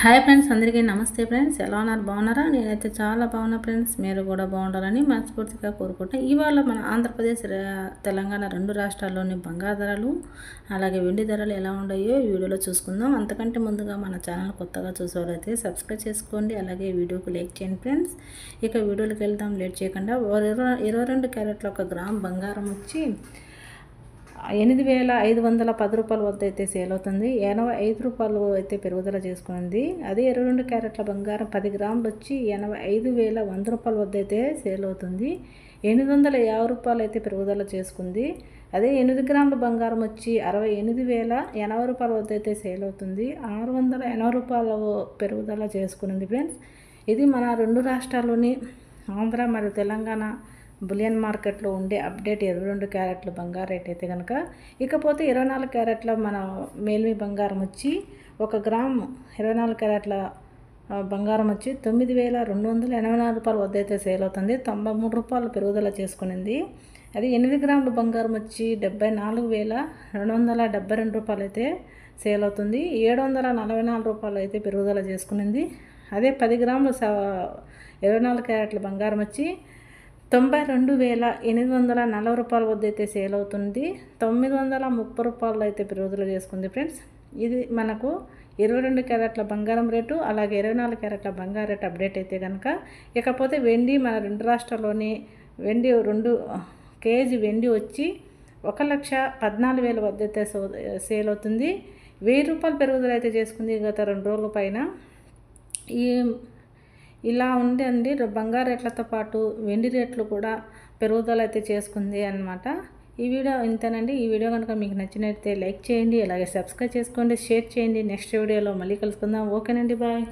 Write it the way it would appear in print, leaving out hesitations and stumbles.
Hi friends, అందరికీ నమస్తే friends. ఎలా ఉన్నారు? బాగున్నారా? నేనైతే చాలా బాగున్నా ఫ్రెండ్స్. మీరు కూడా బాగుండాలని మనస్ఫూర్తిగా కోరుకుంటాను. ఇవాళ మన ఆంధ్రప్రదేశ్ తెలంగాణ రెండు రాష్ట్రాల్లోని బంగారు ధరలు అలాగే వెండి ధరలు ఎలా ఉన్నాయో ఈ వీడియోలో చూసుకుందాం. అంతకంటే ముందుగా మన ఛానల్ కొత్తగా చూసేవారైతే సబ్స్క్రైబ్ చేసుకోండి, అలాగే వీడియోకి లైక్ చేయండి ఫ్రెండ్స్. ఇక వీడియోకి వెళ్దాం లేట్ చేయకుండా. 22 క్యారెట్ల 1 గ్రామ్ బంగారం వచ్చి 8,510 రూపాయల వద్ద అయితే సేల్ అవుతుంది. 85 రూపాయలు అయితే పెరుగుదల చేసుకుంది. అదే 22 క్యారెట్ల బంగారం 10 గ్రాములు వచ్చి 85,100 రూపాయల వద్ద అయితే సేల్ అవుతుంది. 850 రూపాయలు అయితే పెరుగుదల చేసుకుంది. అదే 8 గ్రాముల బంగారం వచ్చి 68,080 రూపాయల వద్ద అయితే సేల్ అవుతుంది. 680 రూపాయల పెరుగుదల చేసుకునింది ఫ్రెండ్స్. ఇది మన రెండు రాష్ట్రాల్లోని ఆంధ్ర మరియు తెలంగాణ బులియన్ మార్కెట్లో ఉండే అప్డేట్ 22 క్యారెట్ల బంగారు రేట్ అయితే కనుక. ఇకపోతే 24 క్యారెట్ల మన మేల్మి బంగారం వచ్చి 1 గ్రామ్ 24 క్యారెట్ల బంగారం వచ్చి 9,284 రూపాయల వద్ద అయితే సేల్ అవుతుంది. 93 రూపాయలు పెరుగుదల చేసుకునింది. అది 8 గ్రాముల బంగారం వచ్చి 74,272 రూపాయలు అయితే సేల్ అవుతుంది. 744 రూపాయలు అయితే పెరుగుదల చేసుకునింది. అదే 10 గ్రాముల 24 క్యారెట్ల బంగారం వచ్చి 92,840 రూపాయల వద్ద అయితే సేల్ అవుతుంది. 930 రూపాయలు అయితే పెరుగుదల చేసుకుంది ఫ్రెండ్స్. ఇది మనకు 22 క్యారెట్ల బంగారం రేటు, అలాగే 24 క్యారెట్ల బంగారం రేటు అప్డేట్ అయితే కనుక. ఇకపోతే వెండి మన రెండు రాష్ట్రాల్లోని వెండి 2 కేజీ వెండి వచ్చి 1,14,000 వద్ద అయితే సేల్ అవుతుంది. 1000 రూపాయలు పెరుగుదల అయితే చేసుకుంది గత 2 రోజుల పైన. ఇలా ఉందండి బంగారు రేట్లతో పాటు వెండి రేట్లు కూడా పెరుగుదల అయితే చేసుకుంది అన్నమాట. ఈ వీడియో ఇంతేనండి. ఈ వీడియో కనుక మీకు నచ్చినట్లయితే లైక్ చేయండి, అలాగే సబ్స్క్రైబ్ చేసుకోండి, షేర్ చేయండి. నెక్స్ట్ వీడియోలో మళ్ళీ కలుసుకుందాం. ఓకేనండి, బాయ్.